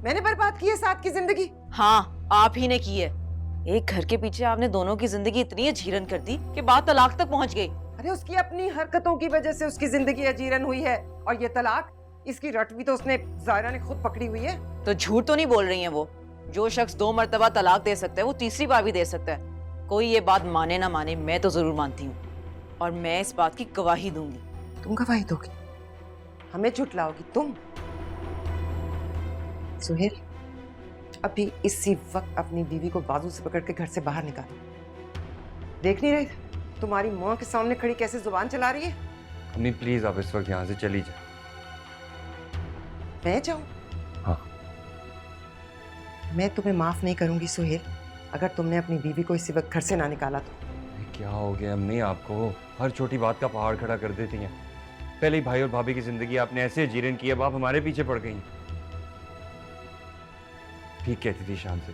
मैंने बर्बाद की है साथ की जिंदगी। हाँ, आप ही ने की है। एक घर के पीछे आपने दोनों की जिंदगी इतनी अजीरन कर दी कि बात तलाक तक पहुंच गई। अरे उसकी अपनी हरकतों की वजह से उसकी जिंदगी अजीरन हुई है, और ये तलाक, इसकी रट भी तो उसने, ज़ायरा ने खुद पकड़ी हुई है। तो झूठ तो नहीं बोल रही हैं वो। जो शख्स 2 मर्तबा तलाक दे सकता है वो तीसरी बार भी दे सकता है। कोई ये बात माने ना माने, मैं तो जरूर मानती हूँ, और मैं इस बात की गवाही दूंगी। तुम गवाही दोगी? हमें झुटलाओगी तुम? सुहेल, अभी इसी वक्त अपनी बीवी को बाजू से पकड़ के घर से बाहर निकालो। देख नहीं रहे तुम्हारी माँ के सामने खड़ी कैसे जुबान चला रही है? अम्मी प्लीज आप इस वक्त यहाँ से चली जाए। मैं जाऊं? हाँ। मैं तुम्हें माफ नहीं करूंगी सुहेल, अगर तुमने अपनी बीवी को इसी वक्त घर से ना निकाला तो। क्या हो गया अम्मी आपको? हर छोटी बात का पहाड़ खड़ा कर देती हैं। पहले ही भाई और भाभी की जिंदगी आपने ऐसे जीरन की, अब आप हमारे पीछे पड़ गई। ठीक कहती थी शान से,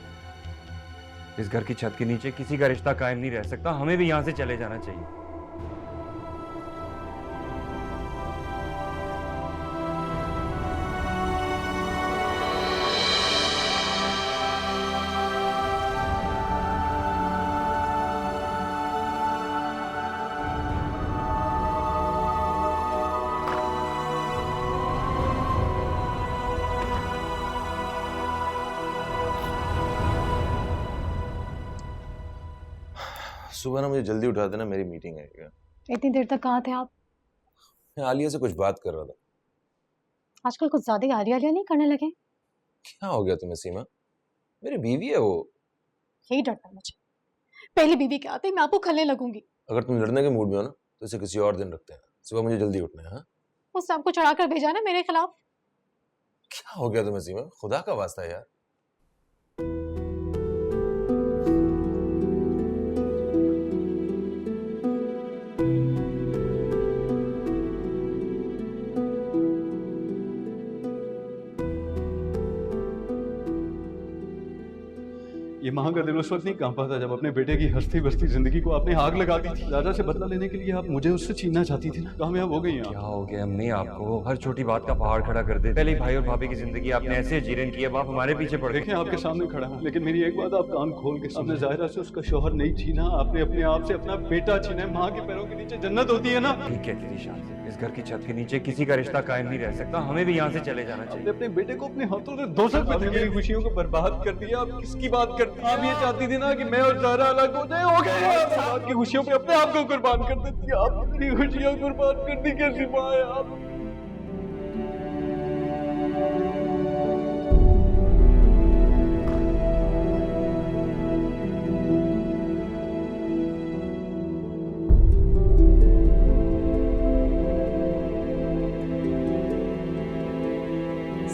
इस घर की छत के नीचे किसी का रिश्ता कायम नहीं रह सकता, हमें भी यहाँ से चले जाना चाहिए। सुबह ना मुझे जल्दी उठा देना, मेरी मीटिंग है। क्या इतनी देर तक कहाँ थे आप? मैं आलिया से कुछ बात कर रहा था। आजकल कुछ ज्यादा ही आलिया नहीं करने लगे? क्या हो गया तुम्हें सीमा? मेरी बीवी है वो। यही डरता है मुझे, पहली बीवी के आते ही मैं आपको खलने लगूंगी। अगर तुम लड़ने के मूड में हो ना तो इसे किसी और दिन रखते हैं। सुबह मुझे जल्दी उठना है। हाँ, उसने आपको चढ़ाकर भेजा है ना मेरे खिलाफ। क्या हो गया तुम्हें सीमा? खुदा का वास्ता यार। ये माँ का दिल उस वक्त नहीं कांपा था जब अपने बेटे की हंसती बसती जिंदगी को आपने आग लगा दी थी। राजा से बदला लेने के लिए आप मुझे उससे छीनना चाहती थी ना, कामयाब हो गई आप। क्या हो गया अम्मी आपको? हर छोटी बात का पहाड़ खड़ा कर देते। पहले ही भाई और भाभी की जिंदगी आपने ऐसे जीरन की, अब आप हमारे पीछे पड़ गए। देखें आपके सामने खड़ा हूँ, लेकिन मेरी एक बात आप कान खोल के, आपने ज़ाहिरा से उसका शौहर नहीं छीना, आपने अपने आप से अपना बेटा छीना। माँ के पैरों के नीचे जन्नत होती है ना। ठीक कहती थी शान से, इस घर की छत के नीचे किसी का रिश्ता कायम नहीं रह सकता, हमें भी यहाँ से चले जाना चाहिए। आपने अपने बेटे को अपने हाथों से दोज़ख में धकेल, मेरी खुशियों को बर्बाद कर दिया। आप किसकी बात करती हैं? आप ये चाहती थी ना कि मैं और ज़ारा अलग हो जाए, हो गया। आपकी खुशियों पे अपने आप को कुर्बान कर देती है। आप मेरी खुशियां कुर्बान कर दी, कैसी माँ है आप?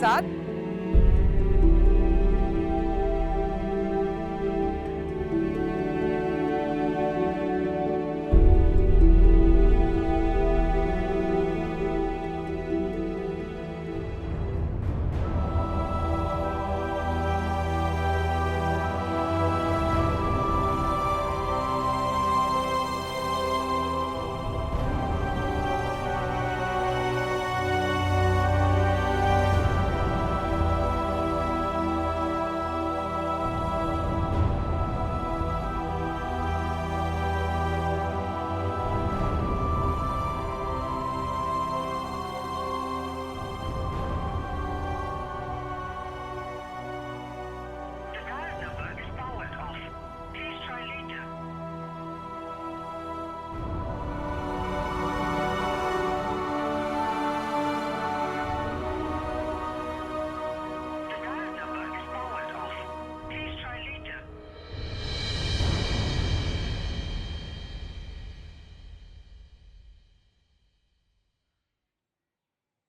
साथ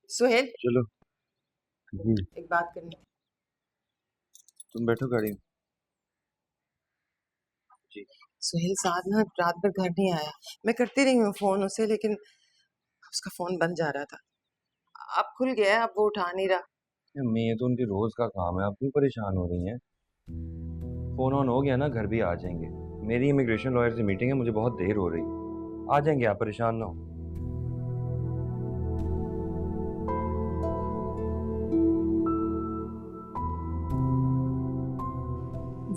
सुहेल, चलो एक बात करनी। तुम बैठो गाड़ी में। सुहेल, साथ ना रात भर घर नहीं आया। मैं करती रही हूँ फोन उसे, लेकिन उसका फोन बंद जा रहा था। अब खुल गया है, अब वो उठा नहीं रहा। अम्मी ये तो उनके रोज का काम है, आप क्यों परेशान हो रही हैं? फोन ऑन हो गया ना, घर भी आ जाएंगे। मेरी इमिग्रेशन लॉयर से मीटिंग है, मुझे बहुत देर हो रही है। आ जाएंगे, आप परेशान ना हो।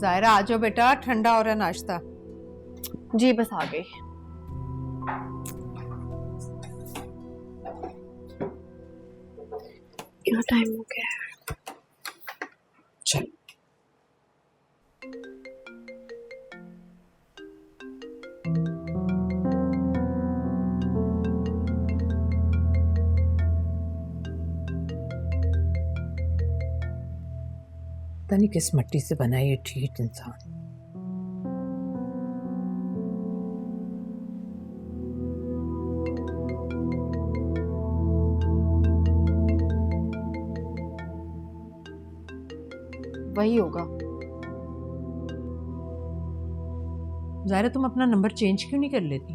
जायरा आ जाओ बेटा, ठंडा हो रहा है नाश्ता। जी बस आ गई। क्या टाइम हो गया है? चल पता नहीं किस मिट्टी से बना ये ठीक इंसान। वही होगा। जायरा तुम अपना नंबर चेंज क्यों नहीं कर लेती?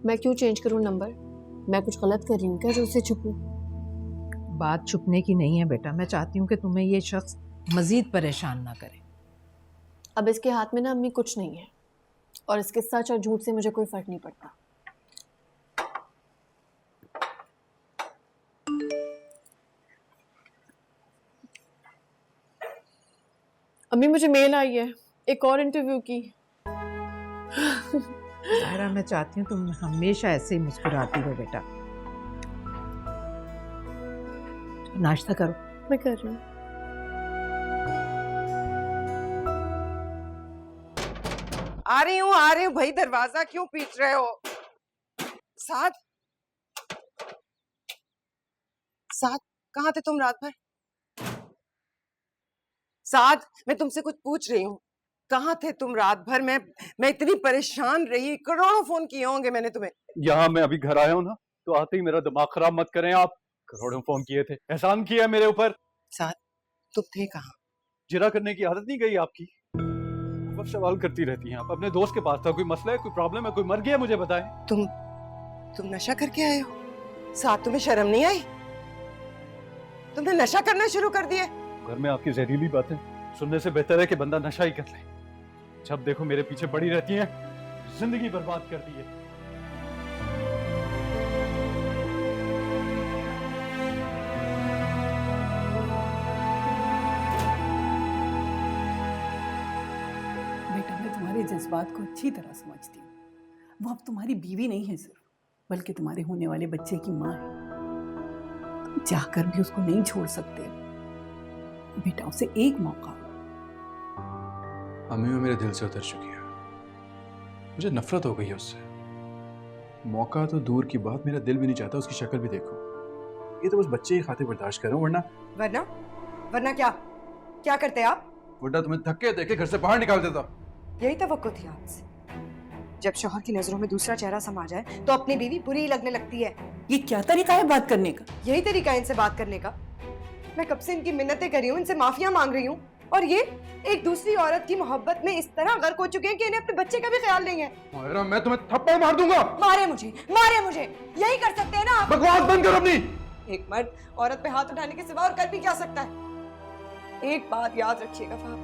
मैं क्यों चेंज करूं नंबर? मैं कुछ गलत कर रही हूँ क्या जो उससे छुपूं? बात छुपने की नहीं है बेटा, मैं चाहती हूँ कि तुम्हें ये शख्स मजीद परेशान ना करे। अब इसके हाथ में ना अम्मी कुछ नहीं है, और इसके सच और झूठ से मुझे कोई फर्क नहीं पड़ता। अम्मी मुझे मेल आई है एक और इंटरव्यू की। जायरा मैं चाहती हूँ तुम हमेशा ऐसे ही मुस्कुराती रहो बेटा। नाश्ता करो। मैं कर रही हूँ। आ रही हूँ भाई, दरवाजा क्यों पीट रहे हो? साथ साथ कहाँ थे तुम रात भर? साथ मैं तुमसे कुछ पूछ रही हूँ, कहाँ थे तुम रात भर? मैं इतनी परेशान रही, करोड़ों फोन किए होंगे मैंने तुम्हें। यहाँ मैं अभी घर आया हूँ ना, तो आते ही मेरा दिमाग खराब मत करें आप। करोड़ों फोन किए थे, एहसान किया मेरे ऊपर। साथ तुम थे कहाँ? जिरा करने की आदत नहीं गई आपकी? अब सवाल करती रहती हैं आप। अपने दोस्त के पास था, कोई मसला है, कोई प्रॉब्लम है, कोई मर गया, मुझे बताएं। तुम नशा करके आए हो? साथ तुम्हें शर्म नहीं आई? तुमने नशा करना शुरू कर दिया? घर में आपकी जहरीली बातें सुनने से बेहतर है कि बंदा नशा ही कर ले। जब देखो मेरे पीछे पड़ी रहती हैं, जिंदगी बर्बाद कर दी है। बेटा मैं तुम्हारे जज्बात को अच्छी तरह समझती हूँ। वो अब तुम्हारी बीवी नहीं है सिर्फ, बल्कि तुम्हारे होने वाले बच्चे की माँ है। तुम चाहकर भी उसको नहीं छोड़ सकते। बेटा उसे एक मौका। अम्मी वो मेरे दिल से उतर चुकी है, मुझे नफरत हो गई है उससे। मौका तो दूर की बात, मेरा दिल भी नहीं चाहता उसकी शक्ल भी देखो। ये तो बस बच्चे की खातिर बर्दाश्त करो, वरना वरना क्या करते आप? वरना तुम्हें धक्के देके घर से बाहर निकाल देता। यही तवक्को थी आपसे। जब शौहर की नजरों में दूसरा चेहरा समा जाए तो अपनी बीवी बुरी लगने लगती है। ये क्या तरीका है बात करने का? यही तरीका है इनसे बात करने का। मैं कब से इनकी मिन्नतें कर रही हूँ, इनसे माफिया मांग रही हूँ, और ये एक दूसरी औरत की मोहब्बत में इस तरह गर्क हो चुके हैं कि इन्हें अपने बच्चे का भी ख्याल नहीं है। मायरा मैं तुम्हें थप्पड़ मार दूंगा। मारे मुझे यही कर सकते हैं ना आप? बकवास बंद करो अपनी। एक मर्द औरत पे हाथ उठाने के सिवा और कर भी क्या सकता है? एक बात याद रखिएगा फाहम,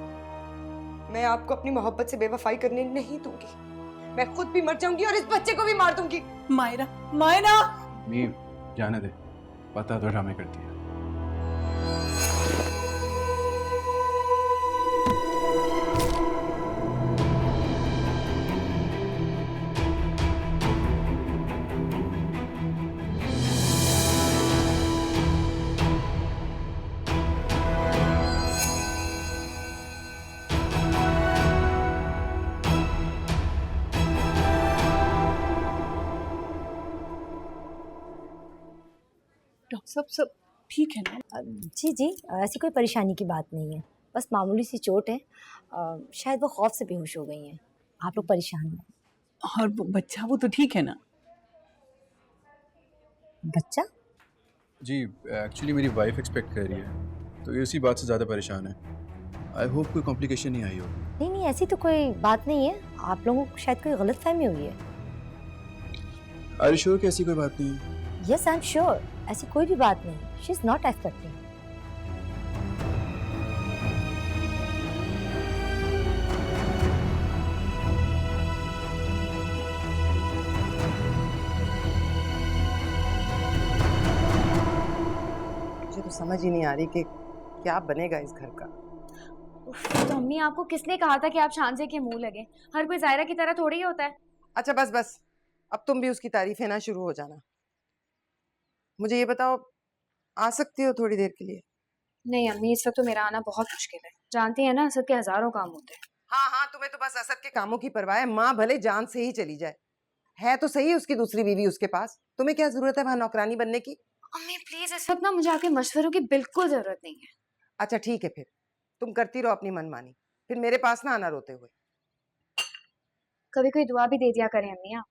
मैं आपको अपनी मोहब्बत से बेवफाई करने नहीं दूंगी। मैं खुद भी मर जाऊंगी और इस बच्चे को भी मार दूंगी। मायरा मीम जाने दे, पता तो ड्रामे करती है। डॉक्टर साहब सब ठीक है ना? जी जी, ऐसी कोई परेशानी की बात नहीं है, बस मामूली सी चोट है। शायद वो खौफ से बेहोश हो गई हैं। आप लोग परेशान हैं। और वो बच्चा वो तो ठीक है ना? बच्चा? जी एक्चुअली मेरी वाइफ एक्सपेक्ट कर रही है, तो ये उसी बात से ज़्यादा परेशान है। आई होप कोई कॉम्प्लिकेशन नहीं आई हो। नहीं, ऐसी तो कोई बात नहीं है। आप लोगों को शायद कोई गलतफहमी हुई है। आर यू श्योर कि ऐसी कोई बात नहीं है? यस आई एम श्योर, ऐसी कोई भी बात नहीं। She is not expecting. मुझे तो समझ ही नहीं आ रही कि क्या बनेगा इस घर का। तो अम्मी आपको किसने कहा था कि आप शांजे के मुंह लगे? हर कोई जायरा की तरह थोड़ी ही होता है। अच्छा बस बस, अब तुम भी उसकी तारीफें ना शुरू हो जाना। मुझे ये बताओ, आ सकती हो थोड़ी देर के लिए? नहीं अम्मी, इस वक्त तो मेरा आना बहुत मुश्किल है। जानती है ना, असद के हजारों काम होते हैं। हाँ हाँ, तुम्हें तो बस असद के कामों की परवाह है। माँ भले जान से ही चली जाए, है तो सही उसकी दूसरी बीवी उसके पास। तुम्हें क्या जरूरत है वहां नौकरानी बनने की? अम्मी प्लीज, इस वक्त ना मुझे आपके मशवरों की बिल्कुल जरूरत नहीं है। अच्छा ठीक है, फिर तुम करती रहो अपनी मनमानी, फिर मेरे पास ना आना रोते हुए। कभी कोई दुआ भी दे दिया करें अम्मी आप।